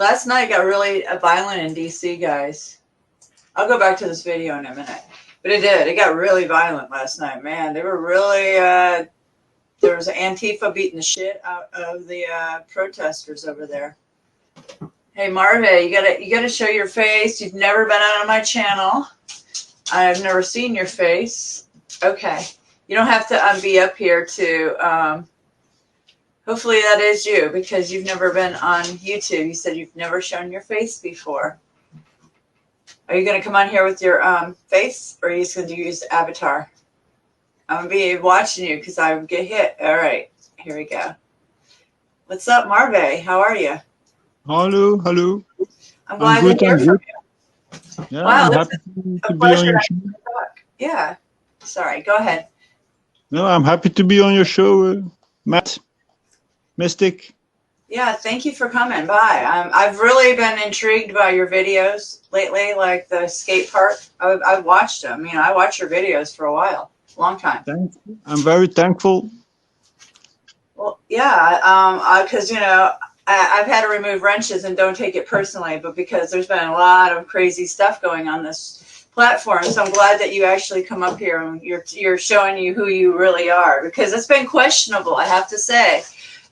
Last night got really violent in DC, guys. I'll go back to this video in a minute. But it did. It got really violent last night, man. They were really, there was Antifa beating the shit out of the protesters over there. Hey, Marve, you gotta show your face. You've never been on my channel. I've never seen your face. Okay. You don't have to be up here to... hopefully that is you, because you've never been on YouTube. You said you've never shown your face before. Are you going to come on here with your face, or are you just going to use the avatar? I'm going to be watching you because I get hit. All right, here we go. What's up, Marve? How are you? Hello, hello. I'm glad to hear from you. Yeah, wow, I'm happy to be on your show. Yeah, sorry, go ahead. No, I'm happy to be on your show, MadMystic. Yeah, thank you for coming by. I've really been intrigued by your videos lately, like the skate park. I've watched them. You know, I watched your videos for a while, long time. Thank you. I'm very thankful. Well, yeah, because, you know, I've had to remove wrenches, and don't take it personally, but because there's been a lot of crazy stuff going on this platform. So I'm glad that you actually come up here and you're showing you who you really are, because it's been questionable, I have to say.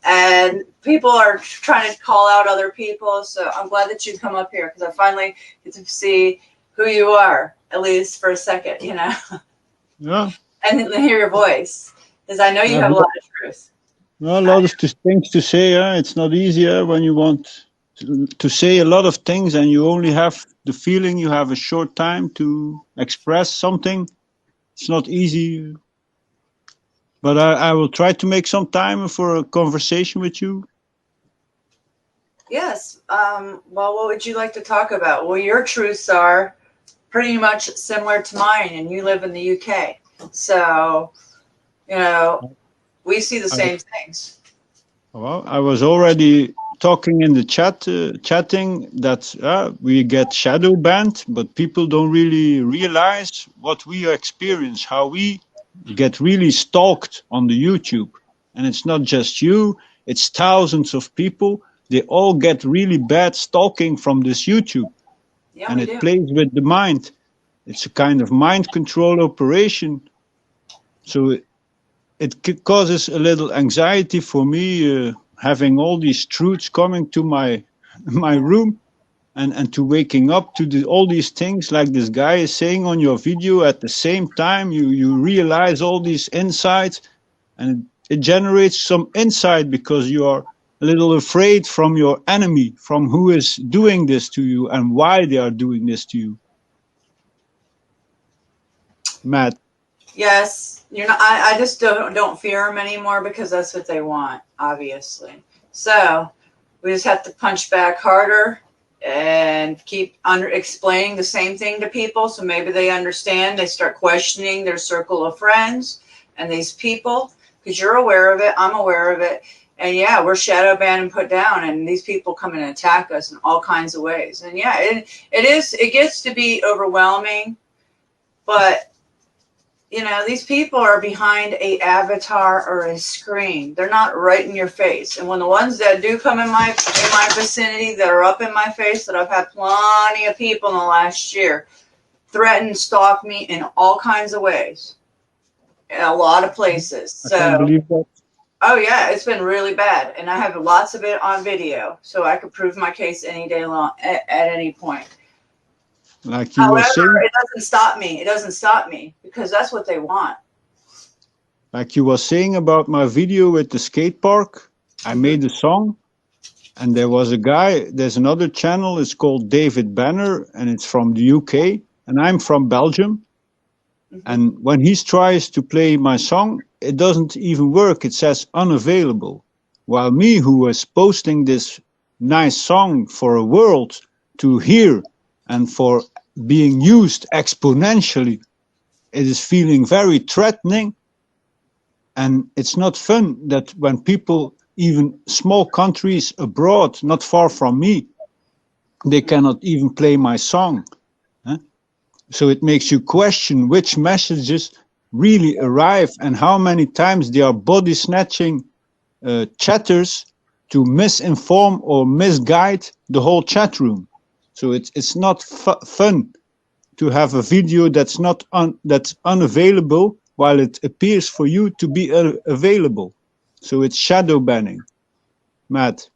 And people are trying to call out other people. So I'm glad that you come up here, because I finally get to see who you are, at least for a second, you know. Yeah. And hear your voice, because I know you have a lot of truth. Well, a lot of things to say. It's not easier when you want to say a lot of things and you only have the feeling you have a short time to express something. It's not easy. But I will try to make some time for a conversation with you. Yes. Well, what would you like to talk about? Well, your truths are pretty much similar to mine, and you live in the UK. So, you know, we see the same things. Well, I was already talking in the chat, chatting that we get shadow banned, but people don't really realize what we experience, how we get really stalked on the YouTube. And it's not just you, it's thousands of people. They all get really bad stalking from this YouTube. Yeah, and it plays with the mind. It's a kind of mind control operation. So it causes a little anxiety for me, having all these truths coming to my room, and to waking up to all these things like this guy is saying on your video. At the same time, you realize all these insights, and it generates some insight because you are a little afraid from your enemy, from who is doing this to you and why they are doing this to you. Matt. Yes, you're not. I just don't fear them anymore, because that's what they want, obviously. So we just have to punch back harder and keep explaining the same thing to people, so maybe they understand. They start questioning their circle of friends and these people, because you're aware of it, I'm aware of it, and yeah, we're shadow banned and put down, and these people come and attack us in all kinds of ways. And yeah, it gets to be overwhelming, but you know, these people are behind a avatar or a screen. They're not right in your face. And when the ones that do come in my vicinity, that are up in my face, that I've had plenty of people in the last year threaten, stalk me in all kinds of ways, in a lot of places. So, I can't believe that. Oh yeah, it's been really bad, and I have lots of it on video, so I could prove my case any day long, at any point. Like you were saying, it doesn't stop me. It doesn't stop me, because that's what they want. Like you were saying about my video with the skate park, I made a song, and there was a guy, there's another channel, it's called David Banner, and it's from the UK, and I'm from Belgium. And when he tries to play my song, it doesn't even work. It says unavailable. While me, who was posting this nice song for a world to hear and for being used exponentially, it is feeling very threatening. And it's not fun that when people, even small countries abroad, not far from me, they cannot even play my song. So it makes you question which messages really arrive and how many times they are body snatching chatters to misinform or misguide the whole chat room. So it's not fun to have a video that's not that's unavailable while it appears for you to be available. So it's shadow banning. Matt.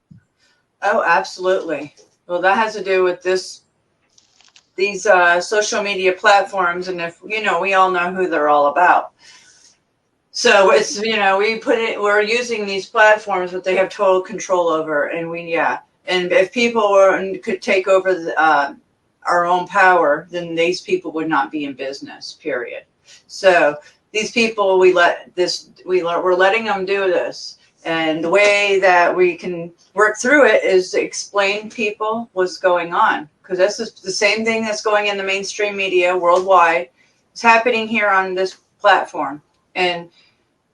Oh, absolutely. Well, that has to do with these social media platforms, and if we all know who they're all about. So it's we're using these platforms, but they have total control over, and and if people could take over our own power, then these people would not be in business. Period. So these people, we're letting them do this. And the way that we can work through it is to explain people what's going on. Because this is the same thing that's going in the mainstream media worldwide. It's happening here on this platform. And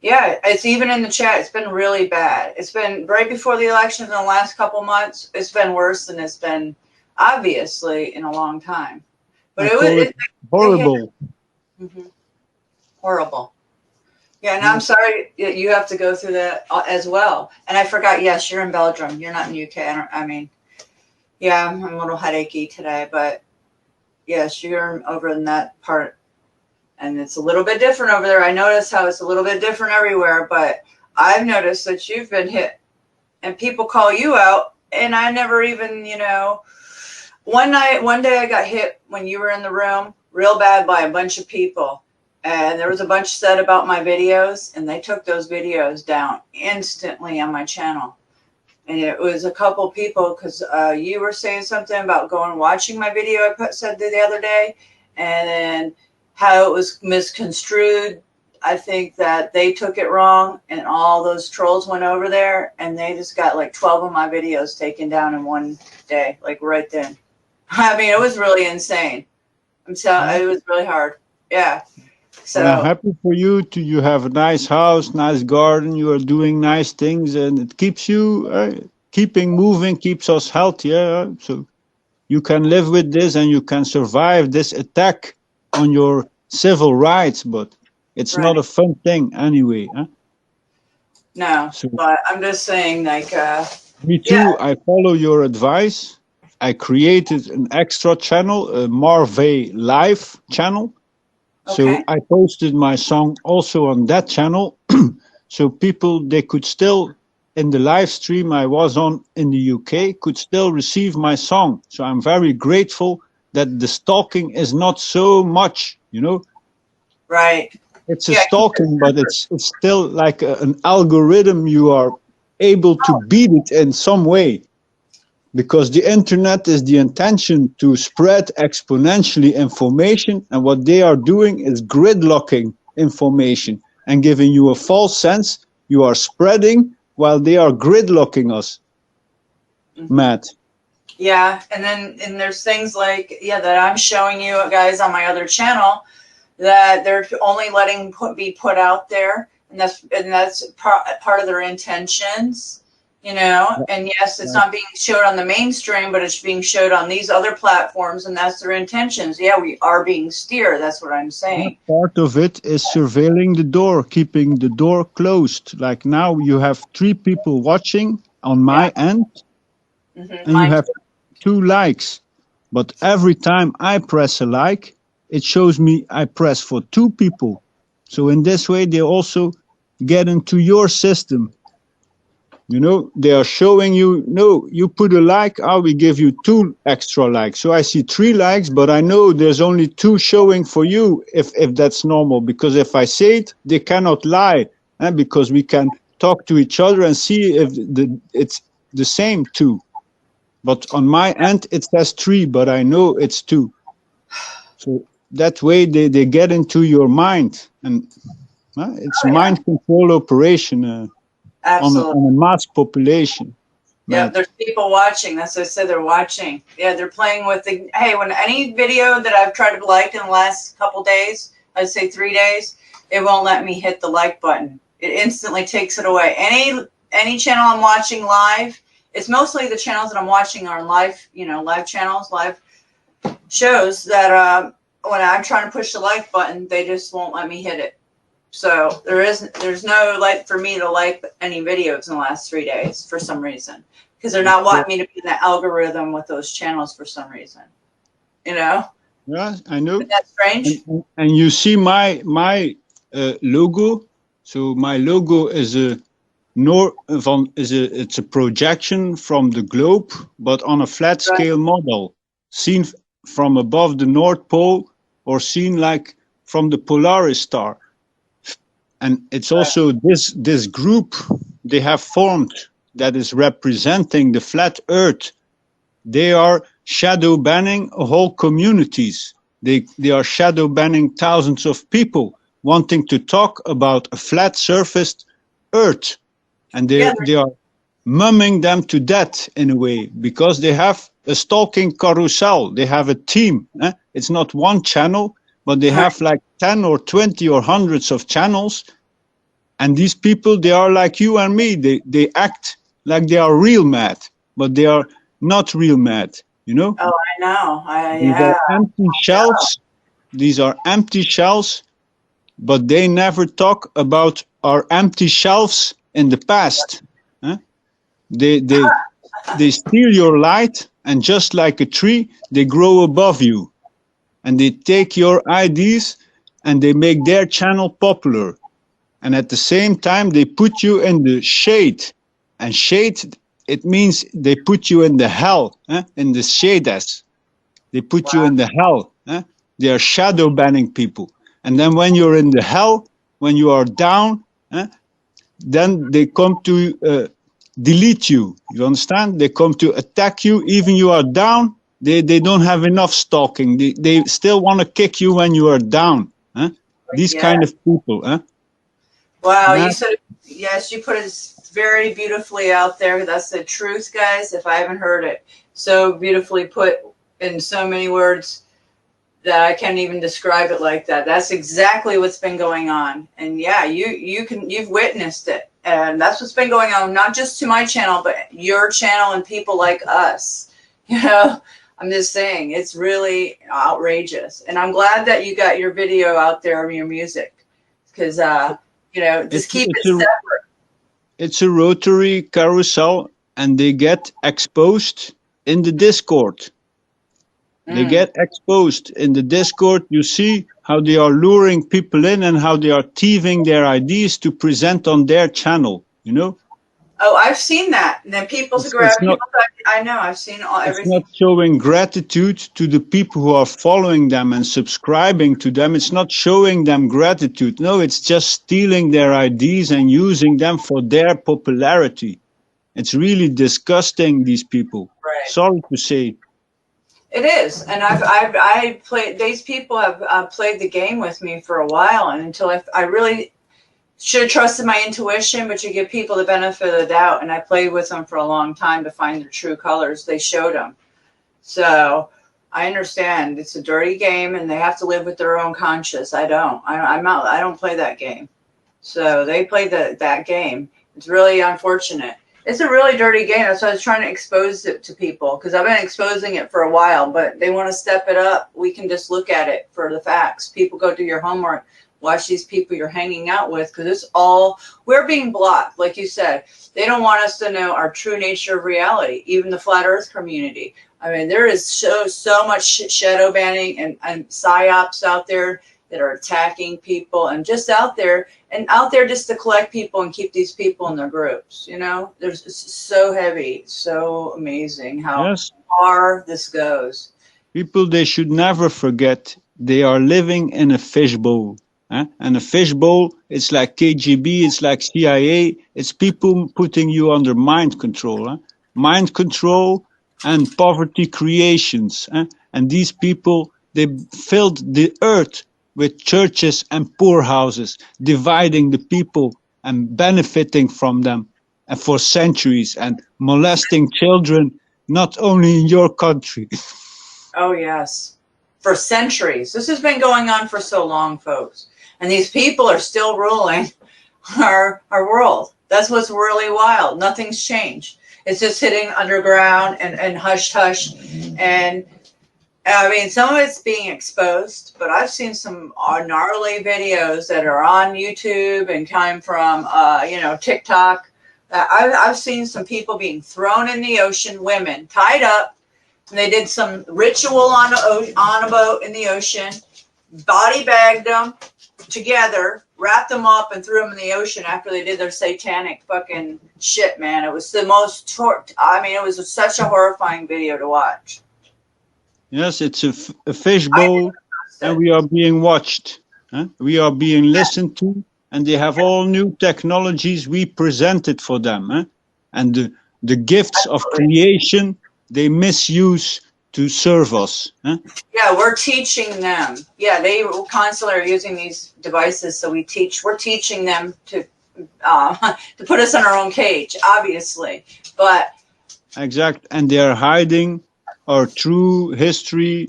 yeah, it's even in the chat. It's been really bad. It's been right before the elections in the last couple months. It's been worse than it's been, obviously, in a long time. But it horrible. Horrible. Yeah, and I'm sorry you have to go through that as well. And I forgot, yes, you're in Belgium. You're not in the UK. I'm a little headachy today, but yes, you're over in that part. And it's a little bit different over there. I notice how it's a little bit different everywhere, but I've noticed that you've been hit and people call you out. And I never even, one day I got hit when you were in the room real bad by a bunch of people. And there was a bunch said about my videos, and they took those videos down instantly on my channel. And it was a couple people, because you were saying something about going and watching my video I said the other day, and then how it was misconstrued. I think that they took it wrong, and all those trolls went over there, and they just got like 12 of my videos taken down in one day, like right then. I mean, it was really insane. It was really hard. Yeah. So I'm happy for you. You have a nice house, nice garden. You are doing nice things, and it keeps you keeping moving, keeps us healthy. So you can live with this, and you can survive this attack on your civil rights. But it's not a fun thing anyway. No, but I'm just saying, like. Me too. Yeah. I follow your advice. I created an extra channel, a Marve Live channel. So I posted my song also on that channel. So people, they could still, in the live stream I was on in the UK, could still receive my song. So I'm very grateful that the stalking is not so much, Right. It's a stalking, but it's still like an algorithm. You are able to beat it in some way. Because the internet is the intention to spread exponentially information, and what they are doing is gridlocking information and giving you a false sense you are spreading while they are gridlocking us. Matt. Yeah, and there's things like that I'm showing you guys on my other channel that they're only letting be put out there, and that's part of their intentions. And yes, it's not being showed on the mainstream, but it's being showed on these other platforms, and that's their intentions. Yeah, we are being steered. That's what I'm saying. Part of it is surveilling the door, keeping the door closed. Like now you have 3 people watching on my end, and you have 2 likes. But every time I press a like, it shows me I press for 2 people. So in this way, they also get into your system. They are showing you, no, you put a like, we give you 2 extra likes. So I see 3 likes, but I know there's only 2 showing for you if that's normal. Because if I say it, they cannot lie. Because we can talk to each other and see if it's the same 2. But on my end, it says 3, but I know it's 2. So that way they get into your mind. And it's mind control operation. Absolutely. On a mass population. Yeah, there's people watching. That's what I said. They're watching. Yeah, they're playing with when any video that I've tried to like in the last couple days, I'd say 3 days, it won't let me hit the like button. It instantly takes it away. Any channel I'm watching live, it's mostly the channels that I'm watching are live, live channels, live shows that when I'm trying to push the like button, they just won't let me hit it. So there's no like for me to like any videos in the last 3 days for some reason, because they're not wanting me to be in the algorithm with those channels for some reason. You know? Yeah, I know. Isn't that strange? And you see my logo. So my logo is it's a projection from the globe, but on a flat scale model, seen from above the North Pole or seen like from the Polaris star. And it's also this group they have formed that is representing the flat Earth. They are shadow banning whole communities. They are shadow banning thousands of people wanting to talk about a flat surfaced Earth. And they are mumming them to death in a way, because they have a stalking carousel. They have a team. It's not one channel, but they have like 10 or 20 or hundreds of channels. And these people, they are like you and me. They act like they are real mad, but they are not real mad, you know? Oh, I know. These are empty shells. These are empty shells, but they never talk about our empty shelves in the past. They steal your light, and just like a tree, they grow above you. And they take your ideas and they make their channel popular. And at the same time, they put you in the shade. And shade, it means they put you in the hell, in the shades. They put you in the hell. They are shadow banning people. And then when you're in the hell, when you are down, then they come to delete you. You understand? They come to attack you. Even you are down, they don't have enough stalking. They still want to kick you when you are down. These kind of people. Wow, you said it, yes, you put it very beautifully out there. That's the truth, guys. If I haven't heard it so beautifully put in so many words that I can't even describe it like that. That's exactly what's been going on. And yeah, you've witnessed it. And that's what's been going on, not just to my channel, but your channel and people like us. You know, I'm just saying, it's really outrageous. And I'm glad that you got your video out there of your music, because you know, just keep it separate. It's a rotary carousel, and they get exposed in the Discord. They get exposed in the Discord. You see how they are luring people in and how they are thieving their ideas to present on their channel, you know? Oh, I've seen that. And then I know, I've seen everything. It's not showing gratitude to the people who are following them and subscribing to them. It's not showing them gratitude. No, it's just stealing their ideas and using them for their popularity. It's really disgusting, these people. Right. Sorry to say. It is, and I played. These people have played the game with me for a while, and until I really should have trusted my intuition, but you give people the benefit of the doubt. And I played with them for a long time to find their true colors. They showed them, so I understand it's a dirty game, and they have to live with their own conscience. I don't. I'm not. I don't play that game. So they play that game. It's really unfortunate. It's a really dirty game. That's why I was trying to expose it to people, because I've been exposing it for a while, but they want to step it up. We can just look at it for the facts. People, go do your homework. Watch these people you're hanging out with, because it's all, we're being blocked. Like you said, they don't want us to know our true nature of reality, even the flat earth community. I mean, there is so much shadow banning and psyops out there that are attacking people, and just out there just to collect people and keep these people in their groups. You know, it's so heavy, so amazing how far this goes. People, they should never forget they are living in a fishbowl. And a fishbowl, it's like KGB, it's like CIA, it's people putting you under mind control. Mind control and poverty creations. And these people, they filled the earth with churches and poorhouses, dividing the people and benefiting from them and for centuries, and molesting children, not only in your country. Oh, yes. For centuries. This has been going on for so long, folks. And these people are still ruling our world. That's what's really wild. Nothing's changed. It's just hitting underground and hush-hush. And I mean, some of it's being exposed, but I've seen some gnarly videos that are on YouTube and come from, TikTok. I've seen some people being thrown in the ocean, women tied up, and they did some ritual on a boat in the ocean, body bagged them together, wrapped them up, and threw them in the ocean after they did their satanic fucking shit, man. It was the most, it was such a horrifying video to watch. Yes, it's a fishbowl, and we are being watched. We are being listened to, and they have all new technologies we presented for them. And the gifts of creation, they misuse to serve us. Yeah, we're teaching them. Yeah, they constantly are using these devices, so we're teaching them to put us in our own cage, obviously. But exact, and they are hiding our true history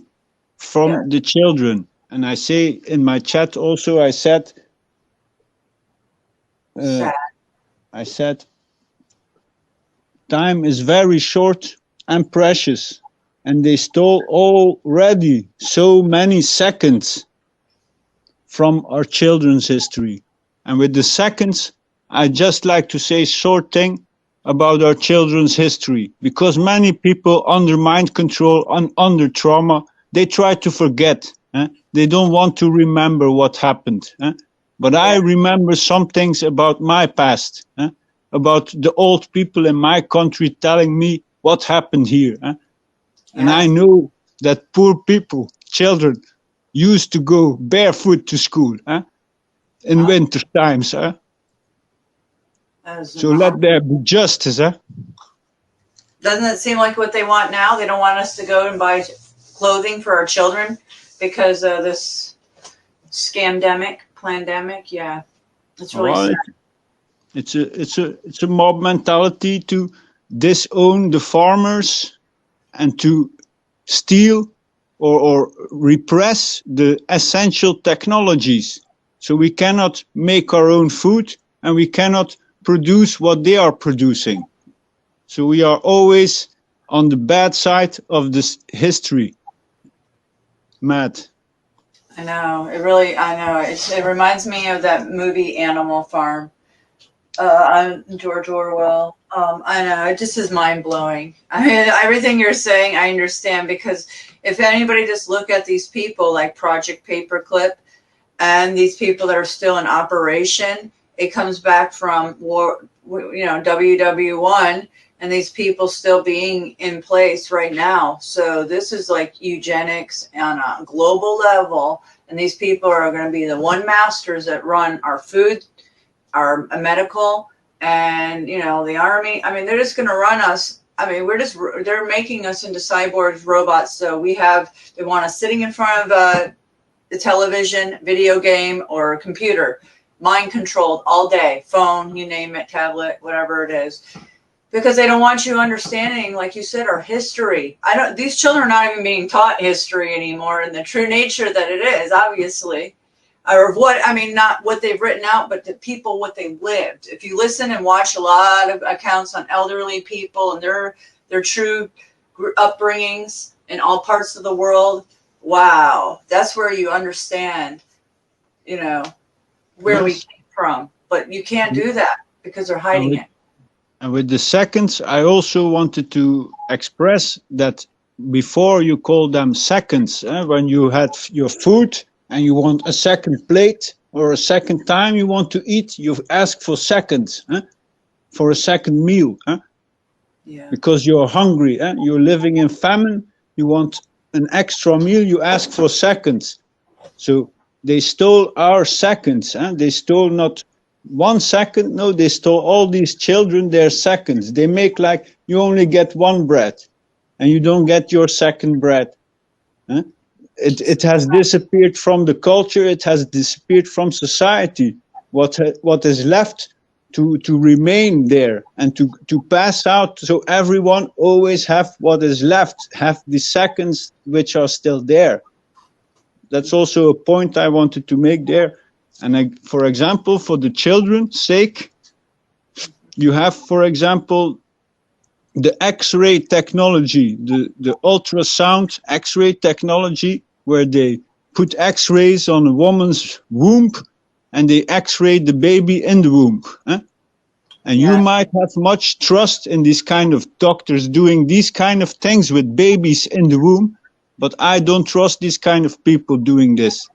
from the children. And I say in my chat also, I said, time is very short and precious, and they stole already so many seconds from our children's history. And with the seconds, I just like to say short thing about our children's history, because many people under mind control and under trauma, they try to forget. They don't want to remember what happened. But I remember some things about my past, about the old people in my country telling me what happened here. And I know that poor people, children, used to go barefoot to school in winter times. So let there be justice. Doesn't it seem like what they want now? They don't want us to go and buy clothing for our children because of this pandemic. Yeah, it's really sad. It's a mob mentality to disown the farmers and to steal or repress the essential technologies. So we cannot make our own food, and we cannot produce what they are producing. So we are always on the bad side of this history. Mad. I know. It reminds me of that movie Animal Farm. George Orwell. I know, it just is mind blowing. I mean, everything you're saying, I understand, because if anybody just look at these people like Project Paperclip and these people that are still in operation, it comes back from war, WW1, and these people still being in place right now. So this is like eugenics on a global level, and these people are going to be the one masters that run our food, our medical, and the army. I mean, they're just going to run us. I mean, they're making us into cyborgs, robots. So they want us sitting in front of the television, video game, or computer, mind controlled all day, phone, you name it, tablet, whatever it is, because they don't want you understanding, like you said, our history. These children are not even being taught history anymore in the true nature that it is, obviously. Or not what they've written out, but the people, what they lived. If you listen and watch a lot of accounts on elderly people and their true upbringings in all parts of the world, wow, that's where you understand, where we came from. But you can't do that because they're hiding it. And with the seconds, I also wanted to express that before you call them seconds, when you had your food, and you want a second plate or a second time you want to eat, you ask for seconds, for a second meal. Because you're hungry, you're living in famine, you want an extra meal, you ask for seconds. So they stole our seconds. They stole not 1 second, no, they stole all these children their seconds. They make like you only get one bread and you don't get your second bread. It has disappeared from the culture. It has disappeared from society. What is left to remain there and to pass out, so everyone always have what is left, have the seconds which are still there. That's also a point I wanted to make there. And for example, for the children's sake, you have, for example, the X-ray technology, the ultrasound X-ray technology, where they put X-rays on a woman's womb and they X-ray the baby in the womb. And you might have much trust in these kind of doctors doing these kind of things with babies in the womb, but I don't trust these kind of people doing this.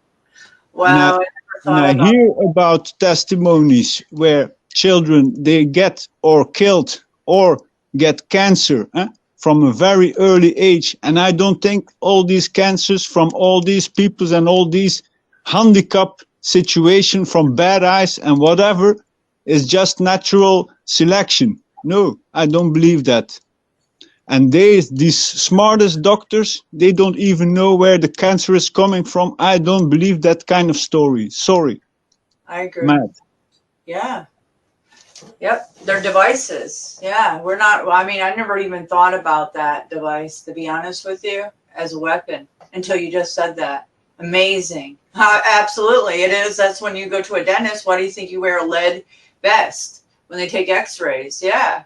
Wow, and I hear about testimonies where children, they get or killed or get cancer from a very early age. And I don't think all these cancers from all these peoples and all these handicap situation from bad eyes and whatever is just natural selection. No, I don't believe that. And these smartest doctors, they don't even know where the cancer is coming from. I don't believe that kind of story. Sorry. I agree. Mad. Yeah. Yep. They're devices. Yeah. We're not, I mean, I never even thought about that device, to be honest with you, as a weapon until you just said that. Amazing. Absolutely. It is. That's when you go to a dentist. Why do you think you wear a lead vest when they take x-rays? Yeah.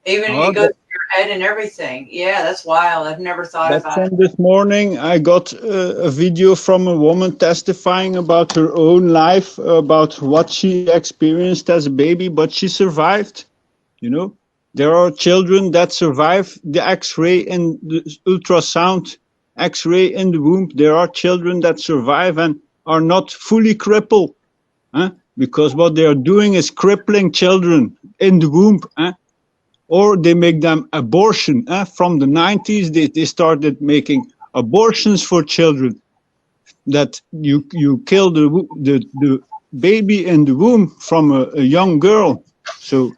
Even when you go to your head and everything. Yeah, that's wild. I've never thought about it. This morning I got a video from a woman testifying about her own life, about what she experienced as a baby, but she survived. You know, there are children that survive the x-ray and the ultrasound x-ray in the womb. There are children that survive and are not fully crippled, because what they are doing is crippling children in the womb. Or they make them abortion. From the 90s, they started making abortions for children. That you kill the baby in the womb from a young girl. So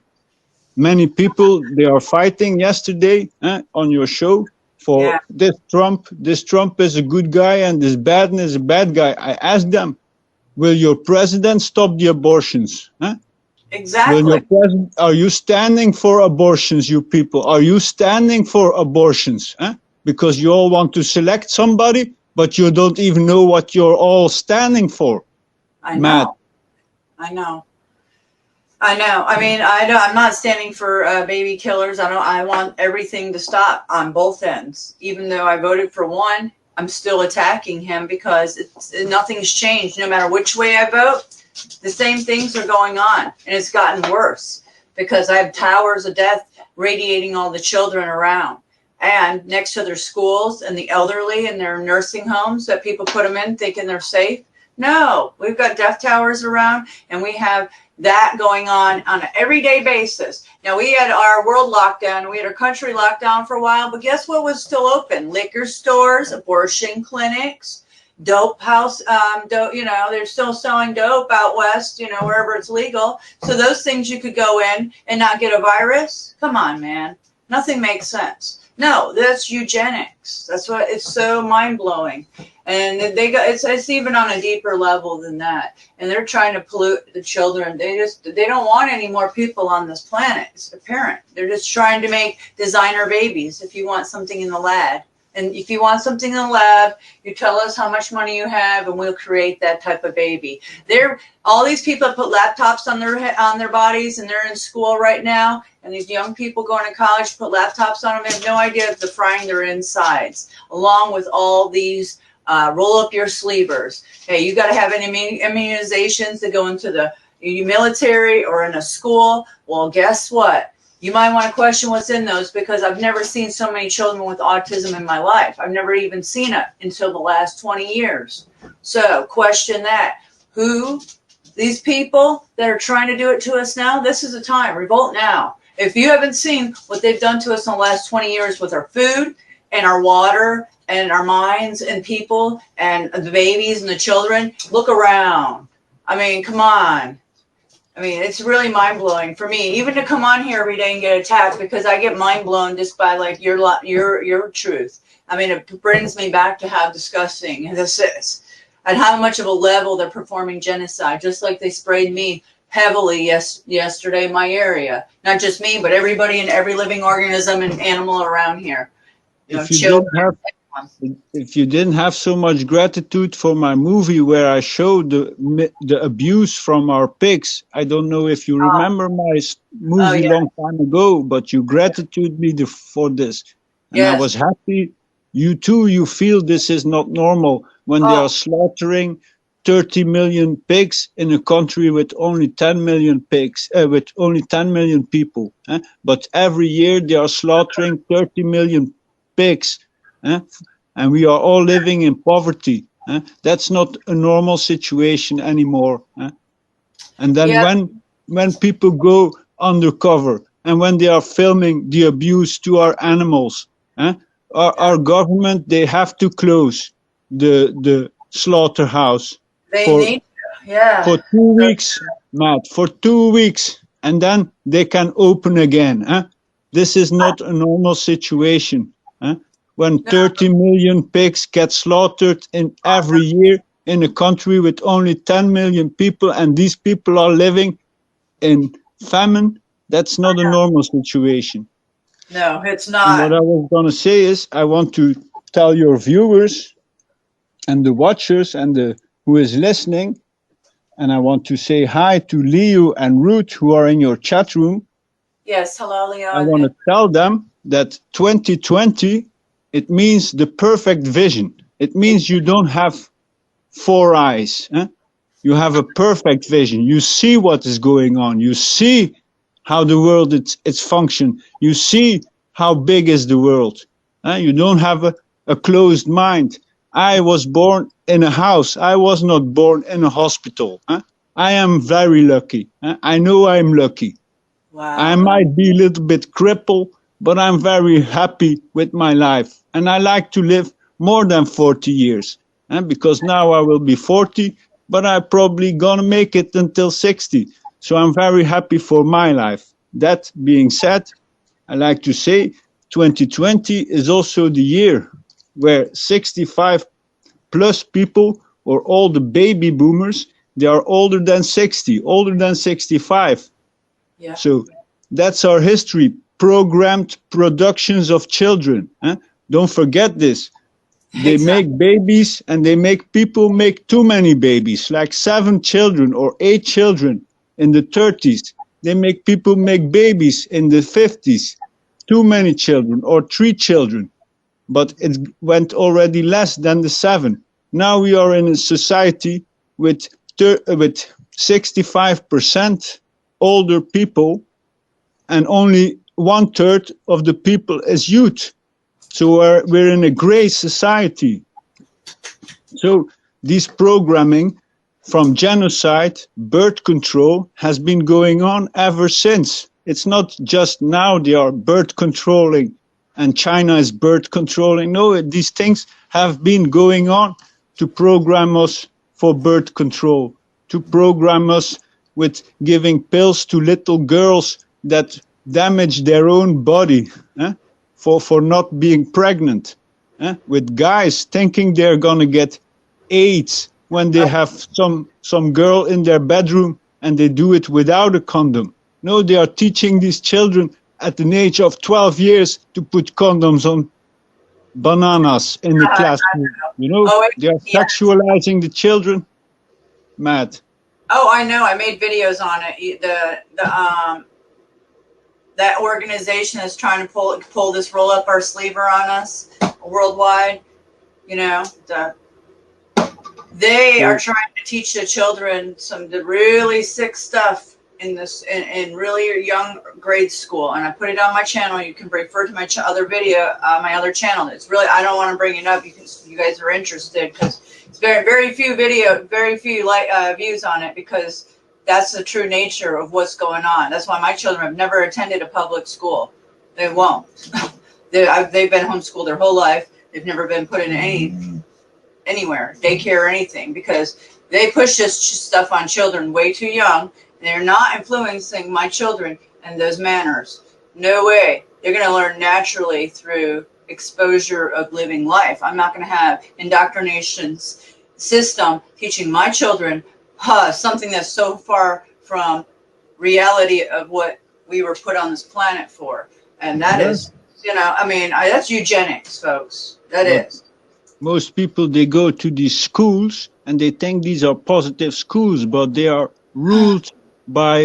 many people, they are fighting yesterday on your show for this Trump. This Trump is a good guy and this Biden is a bad guy. I asked them, will your president stop the abortions? Exactly. Are you standing for abortions, you people? Are you standing for abortions? Because you all want to select somebody, but you don't even know what you're all standing for. I know. Mad. I know. I mean, I'm not standing for baby killers. I want everything to stop on both ends. Even though I voted for one, I'm still attacking him because nothing's changed. No matter which way I vote, the same things are going on, and it's gotten worse because I have towers of death radiating all the children around, and next to their schools and the elderly and their nursing homes that people put them in thinking they're safe. No, we've got death towers around, and we have that going on an everyday basis. Now, we had our world lockdown, we had our country locked down for a while, but guess what was still open? Liquor stores, abortion clinics, dope house, they're still selling dope out west, wherever it's legal. So those things you could go in and not get a virus. Come on, man. Nothing makes sense. No, that's eugenics. That's what it's so mind blowing. And it's even on a deeper level than that. And they're trying to pollute the children. They don't want any more people on this planet. It's apparent. They're just trying to make designer babies. If you want something in the lab. And if you want something in the lab, you tell us how much money you have, and we'll create that type of baby. All these people put laptops on their bodies, and they're in school right now. And these young people going to college put laptops on them. They have no idea if they're frying their insides, along with all these roll up your sleevers. Hey, you got to have any immunizations to go into the military or in a school. Well, guess what? You might want to question what's in those, because I've never seen so many children with autism in my life. I've never even seen it until the last 20 years. So question that. These people that are trying to do it to us now, this is the time. Revolt now. If you haven't seen what they've done to us in the last 20 years with our food and our water and our minds and people and the babies and the children, look around. I mean, come on. I mean, it's really mind-blowing for me, even to come on here every day and get attacked, because I get mind-blown just by like your truth. I mean, it brings me back to how disgusting this is and how much of a level they're performing genocide, just like they sprayed me heavily yesterday in my area. Not just me, but everybody and every living organism and animal around here. if you didn't have so much gratitude for my movie where I showed the abuse from our pigs, I don't know if you remember my Oh movie yeah. long time ago, but you gratitude me for this, and I Yes. was happy. You too, you feel this is not normal when they Oh are slaughtering 30 million pigs in a country with only 10 million pigs, with only 10 million people. But every year they are slaughtering 30 million pigs. Eh? And we are all living in poverty. That's not a normal situation anymore. And then yeah. when people go undercover and when they are filming the abuse to our animals, our government, they have to close the slaughterhouse They for need to. Yeah. 2 weeks, Matt, for 2 weeks, and then they can open again. This is not a normal situation. When No. 30 million pigs get slaughtered in every year in a country with only 10 million people, and these people are living in famine, that's not a normal situation. No, it's And what not. I was going to say is, I want to tell your viewers and the watchers and the who is listening, and I want to say hi to Leo and Ruth who are in your chat room. Yes. Hello, I Leon. want to tell them that 2020, it means the perfect vision. It means you don't have four eyes. You have a perfect vision. You see what is going on. You see how the world it's function. You see how big is the world. You don't have a closed mind. I was born in a house. I was not born in a hospital. I am very lucky. I know I'm lucky. I Wow. might be a little bit crippled, but I'm very happy with my life. And I like to live more than 40 years. Because now I will be 40, but I'm probably gonna make it until 60. So I'm very happy for my life. That being said, I like to say 2020 is also the year where 65 plus people, or all the baby boomers, they are older than 60, older than 65. Yeah. So that's our history. Programmed productions of children. Don't forget this. They Exactly. make babies and they make people make too many babies, like 7 children or 8 children in the 30s. They make people make babies in the 50s, too many children or 3 children. But it went already less than the 7. Now we are in a society with 65% older people, and only 1/3 of the people is youth. So we're in a gray society. So this programming from genocide, birth control has been going on ever since. It's not just now they are birth controlling and China is birth controlling. No, these things have been going on to program us for birth control, to program us with giving pills to little girls that damage their own body for not being pregnant, with guys thinking they're gonna get AIDS when they have some girl in their bedroom and they do it without a condom. No, they are teaching these children at an age of 12 years to put condoms on bananas in the classroom. Oh, They are yeah. sexualizing the children. Mad. Oh, I know. I made videos on it. That organization is trying to pull this roll up our sleever on us worldwide. You know, they are So, trying to teach the children some the really sick stuff in really young grade school, and I put it on my channel. You can refer to my other video, my other channel. It's really, I don't want to bring it up. You guys are interested because it's very few views on it, because that's the true nature of what's going on. That's why my children have never attended a public school. They won't. They've been homeschooled their whole life. They've never been put in anywhere, daycare or anything, because they push this stuff on children way too young, and they're not influencing my children and those manners. No way. They're going to learn naturally through exposure of living life. I'm not going to have indoctrination system teaching my children something that's so far from reality of what we were put on this planet for, and that yeah. is I mean, that's eugenics, folks. That But is. most people, they go to these schools and they think these are positive schools, but they are ruled by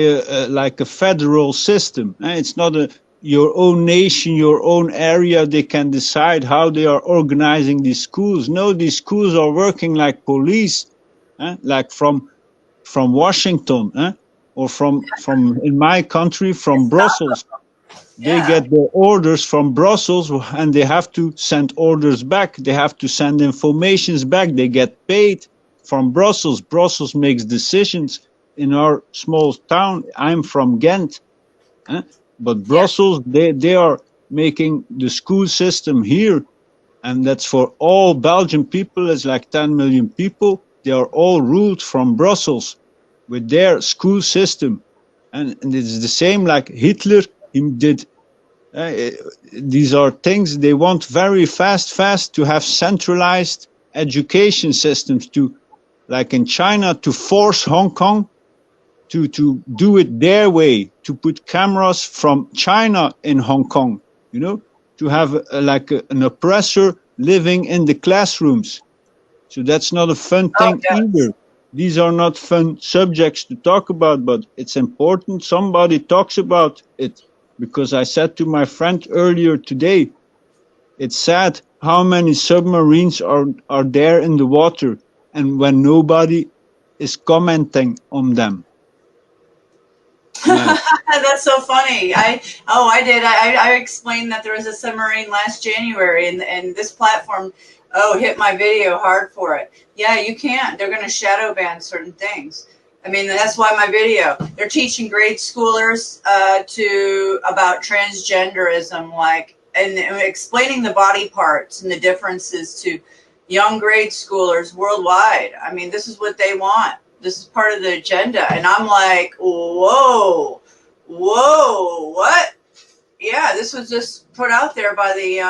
like a federal system. It's not your own nation, your own area. They can decide how they are organizing these schools. No, these schools are working like police, like from Washington, or from in my country, from Brussels. They Yeah. get their orders from Brussels and they have to send orders back. They have to send informations back. They get paid from Brussels. Brussels makes decisions in our small town. I'm from Ghent, but Yeah. Brussels, they are making the school system here. And that's for all Belgian people. It's like 10 million people. They are all ruled from Brussels with their school system. And it's the same like Hitler. He did these are things they want very fast to have centralized education systems, to like in China, to force Hong Kong to do it their way, to put cameras from China in Hong Kong, to have an oppressor living in the classrooms. So that's not a fun Oh, thing yes. either. These are not fun subjects to talk about, but it's important somebody talks about it. Because I said to my friend earlier today, it's sad how many submarines are there in the water and when nobody is commenting on them. That's so funny. I did. I explained that there was a submarine last January, and this platform, hit my video hard for it. Yeah, you can't. They're going to shadow ban certain things. I mean, that's why my video. They're teaching grade schoolers about transgenderism, and explaining the body parts and the differences to young grade schoolers worldwide. I mean, this is what they want. This is part of the agenda. And I'm like, whoa, what? Yeah, this was just put out there by the,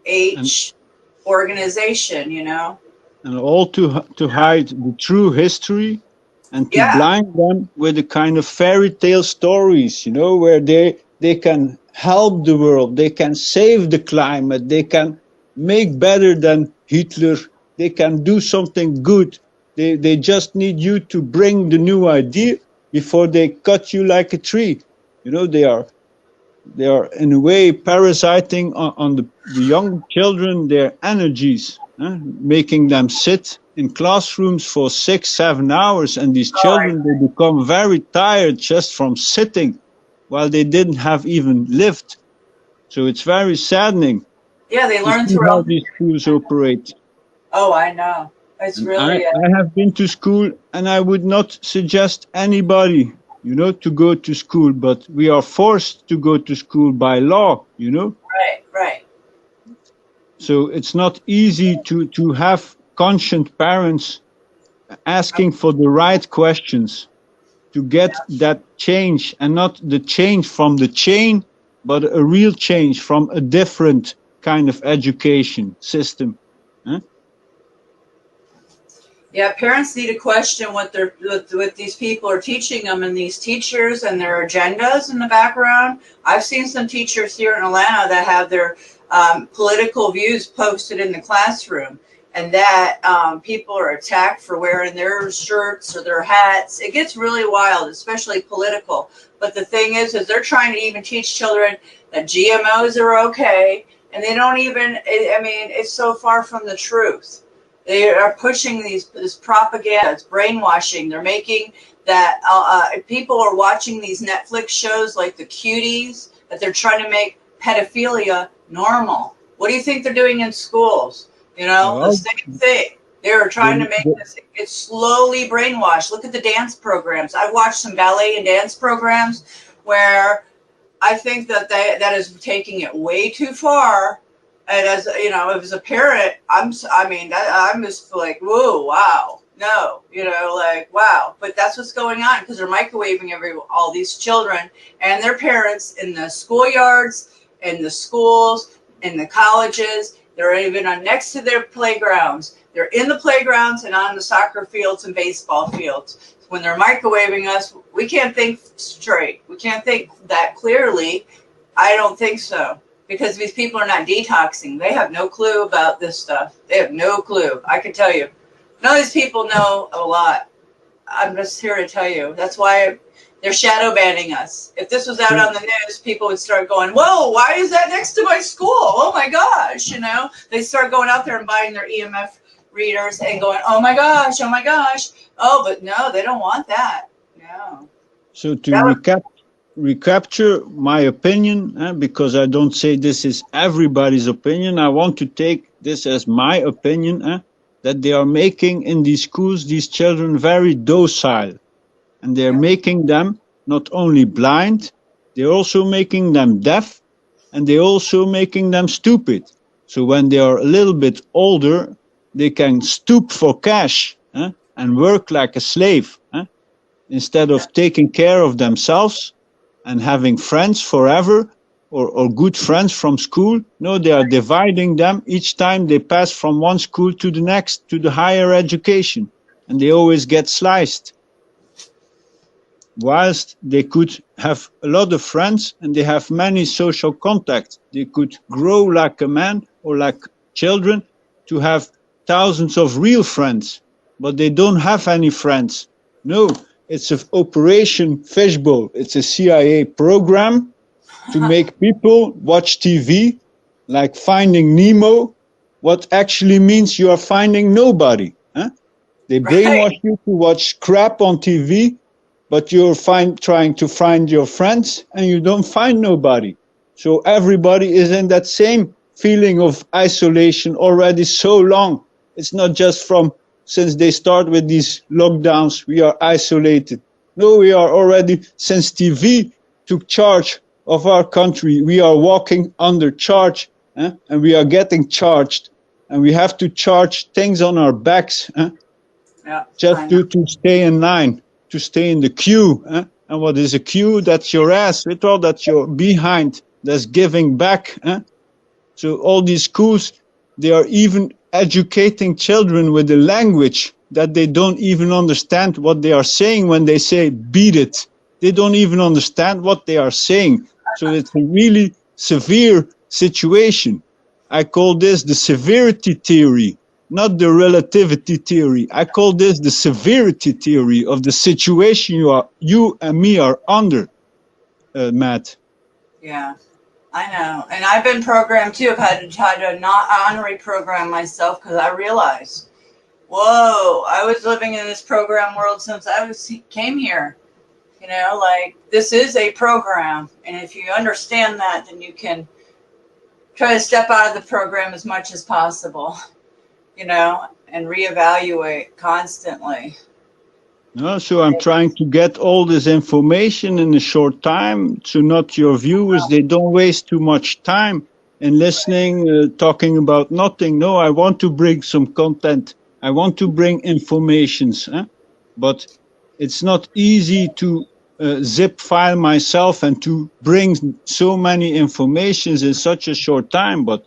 H organization, And all to hide the true history and to Yeah, blind them with the kind of fairy tale stories, where they can help the world, they can save the climate, they can make better than Hitler, they can do something good. They just need you to bring the new idea before they cut you like a tree. They are in a way parasiting on the young children, their energies, making them sit in classrooms for 6-7 hours, and these children, they become very tired just from sitting while they didn't have even lived. So it's very saddening yeah, they to learn see through how all. these schools operate. Oh, I know. It's And really, I have been to school, and I would not suggest anybody, to go to school, but we are forced to go to school by law. right. So it's not easy to have conscient parents asking for the right questions to get that change, and not the change from the chain, but a real change from a different kind of education system. Yeah, parents need to question what these people are teaching them, and these teachers and their agendas in the background. I've seen some teachers here in Atlanta that have their political views posted in the classroom, and that people are attacked for wearing their shirts or their hats. It gets really wild, especially political. But the thing is they're trying to even teach children that GMOs are okay, and they don't even. I mean, it's so far from the truth. They are pushing this propaganda. It's brainwashing. They're making that people are watching these Netflix shows like the Cuties, that they're trying to make pedophilia normal. What do you think they're doing in schools? The Well, same thing. They're trying to make this. It's slowly brainwashed. Look at the dance programs. I've watched some ballet and dance programs where I think that is taking it way too far. And as as a parent, I'm just like, whoa, wow, no, wow. But that's what's going on, because they're microwaving all these children and their parents in the schoolyards, in the schools, in the colleges, They're even on next to their playgrounds. They're in the playgrounds and on the soccer fields and baseball fields. When they're microwaving us, we can't think straight. We can't think that clearly. I don't think so. Because these people are not detoxing. They have no clue about this stuff. They have no clue. I can tell you. None of these people know a lot. I'm just here to tell you. That's why they're shadow banning us. If this was out on the news, people would start going, whoa, why is that next to my school? Oh my gosh, you know. They start going out there and buying their EMF readers and going, oh my gosh, oh my gosh. Oh, but no, they don't want that. No. So to recapture my opinion, because I don't say this is everybody's opinion, I want to take this as my opinion, that they are making in these schools these children very docile. And they're making them not only blind, they're also making them deaf, and they're also making them stupid. So when they are a little bit older, they can stoop for cash and work like a slave instead of taking care of themselves and having friends forever or good friends from school. No, they are dividing them each time they pass from one school to the next, to the higher education, and they always get sliced. Whilst they could have a lot of friends and they have many social contacts, they could grow like a man or like children to have thousands of real friends, but they don't have any friends. No, it's an Operation Fishbowl. It's a CIA program to make people watch TV, like Finding Nemo, what actually means you are finding nobody. They brainwash you to watch crap on TV, but you're trying to find your friends and you don't find nobody. So everybody is in that same feeling of isolation already so long. It's not just since they start with these lockdowns, we are isolated. No, we are already, since TV took charge of our country, we are walking under charge, and we are getting charged, and we have to charge things on our backs just to stay in line, to stay in the queue. And what is a queue? That's your ass, that's your behind, that's giving back. So all these schools, they are even educating children with a language that they don't even understand what they are saying when they say beat it. They don't even understand what they are saying. So it's a really severe situation. I call this the severity theory, not the relativity theory. I call this the severity theory of the situation you and me are under, Matt. Yeah. I know. And I've been programmed too. I've had to try to not reprogram myself because I realized, whoa, I was living in this program world since came here. You know, like this is a program. And if you understand that, then you can try to step out of the program as much as possible, you know, and reevaluate constantly. No, so I'm trying to get all this information in a short time, so not your viewers, they don't waste too much time in listening, talking about nothing. No, I want to bring some content. I want to bring informations, but it's not easy to zip file myself and to bring so many informations in such a short time, but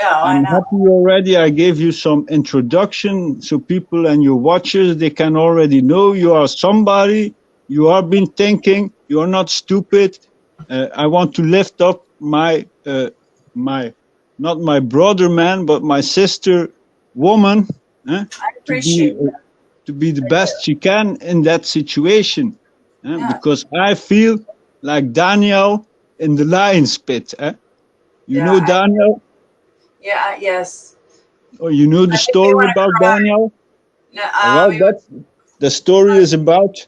I'm happy already. I gave you some introduction so people and your watchers, they can already know you are somebody, you are been thinking, you are not stupid. I want to lift up not my brother man, but my sister woman, I appreciate to be the best she can in that situation. Because I feel like Daniel in the lion's pit. You know Daniel? Yeah, yes. Oh, you know the story about Daniel? No, the story is about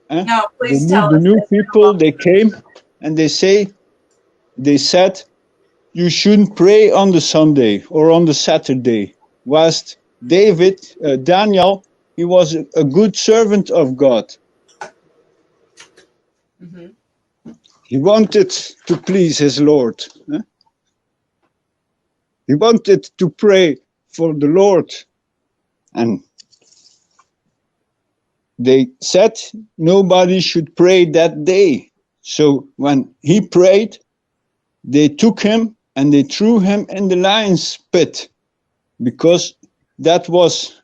no, please tell the us. new people, they came and they said, you shouldn't pray on the Sunday or on the Saturday. Whilst Daniel, he was a good servant of God. Mm-hmm. He wanted to please his Lord. He wanted to pray for the Lord. And they said nobody should pray that day. So when he prayed, they took him and they threw him in the lion's pit because that was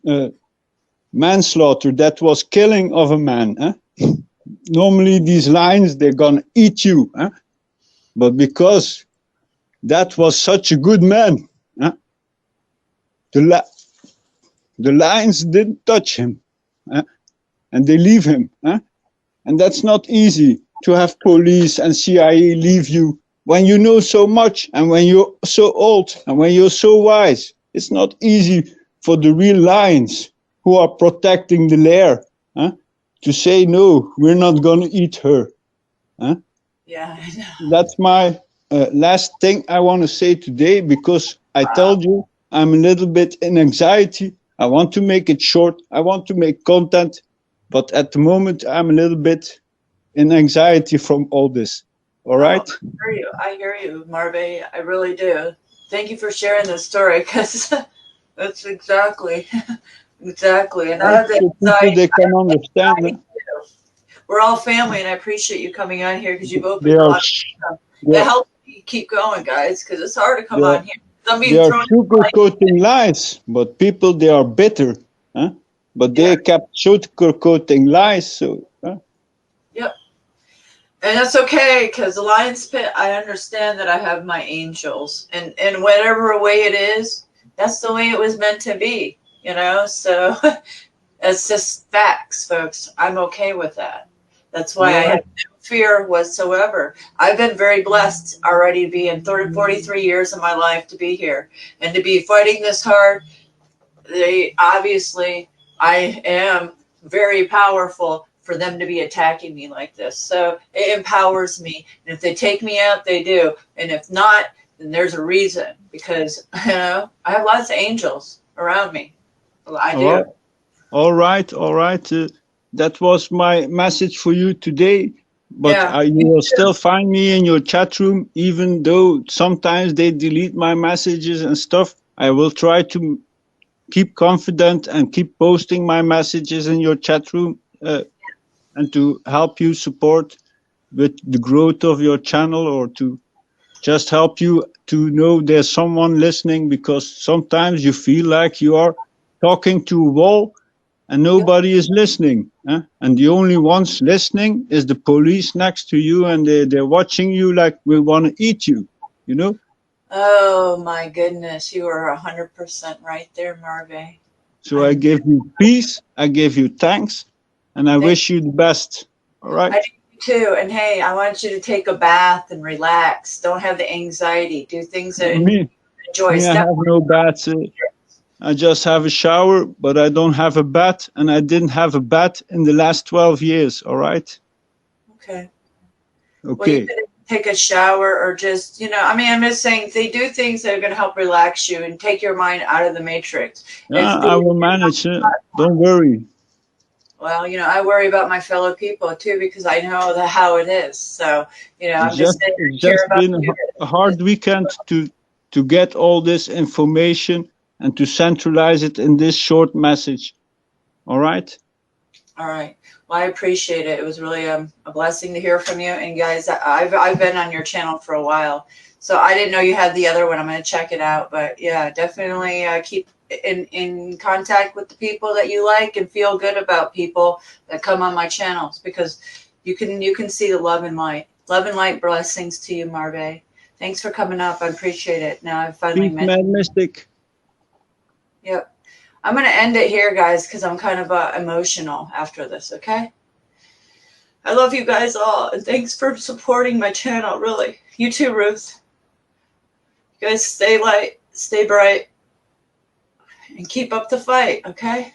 manslaughter, that was killing of a man. Normally these lions, they're gonna eat you, but because that was such a good man, the lions didn't touch him, and they leave him. And that's not easy to have police and CIA leave you when you know so much and when you're so old and when you're so wise. It's not easy for the real lions who are protecting the lair to say, no, we're not going to eat her. Yeah, I know. That's my last thing I want to say today, because I told you I'm a little bit in anxiety. I want to make it short. I want to make content. But at the moment, I'm a little bit in anxiety from all this. All right? I hear you, Marve. I really do. Thank you for sharing this story, because that's exactly. And I have the people, they can understand it. We're all family, and I appreciate you coming on here because you've opened They a are, lot of stuff. It helps me keep going, guys, because it's hard to come on here. I'm being they are thrown sugarcoating lies, but people, they are bitter. But they kept sugarcoating lies. So, Yep. And that's okay, because the lion's pit, I understand that I have my angels. And whatever way it is, that's the way it was meant to be, you know? So it's just facts, folks. I'm okay with that. That's why I have no fear whatsoever. I've been very blessed already to be in 43 years of my life to be here. And to be fighting this hard, obviously, I am very powerful for them to be attacking me like this. So it empowers me. And if they take me out, they do. And if not, then there's a reason, because, you know, I have lots of angels around me. Well, I do. All right. That was my message for you today. But you will still find me in your chat room, even though sometimes they delete my messages and stuff. I will try to keep confident and keep posting my messages in your chat room, and to help you support with the growth of your channel, or to just help you to know there's someone listening, because sometimes you feel like you are talking to a wall and nobody is listening. And the only ones listening is the police next to you, and they're watching you like we want to eat you, you know? Oh my goodness, you are 100% right there, Marve. So I give you peace, I give you thanks, and I wish you the best. All right? I do too. And hey, I want you to take a bath and relax. Don't have the anxiety. Do things that you enjoy. I have no bath. I just have a shower, but I don't have a bath, and I didn't have a bath in the last 12 years. All right? Okay. Well, you could take a shower, or just, you know, I mean, I'm just saying, they do things that are going to help relax you and take your mind out of the matrix. I will manage it. Don't worry. Well, you know, I worry about my fellow people too, because I know how it is. So, you know, I'm just saying, it's just been a hard weekend to get all this information and to centralize it in this short message. All right? All right. Well, I appreciate it. It was really a blessing to hear from you. And guys, I've been on your channel for a while, so I didn't know you had the other one. I'm going to check it out. But yeah, definitely keep in contact with the people that you like, and feel good about people that come on my channels, because you can see the love and light. Love and light, blessings to you, Marve. Thanks for coming up. I appreciate it. Now I finally met MadMystic. Yep. I'm going to end it here, guys, because I'm kind of emotional after this, okay? I love you guys all, and thanks for supporting my channel, really. You too, Ruth. You guys stay light, stay bright, and keep up the fight, okay?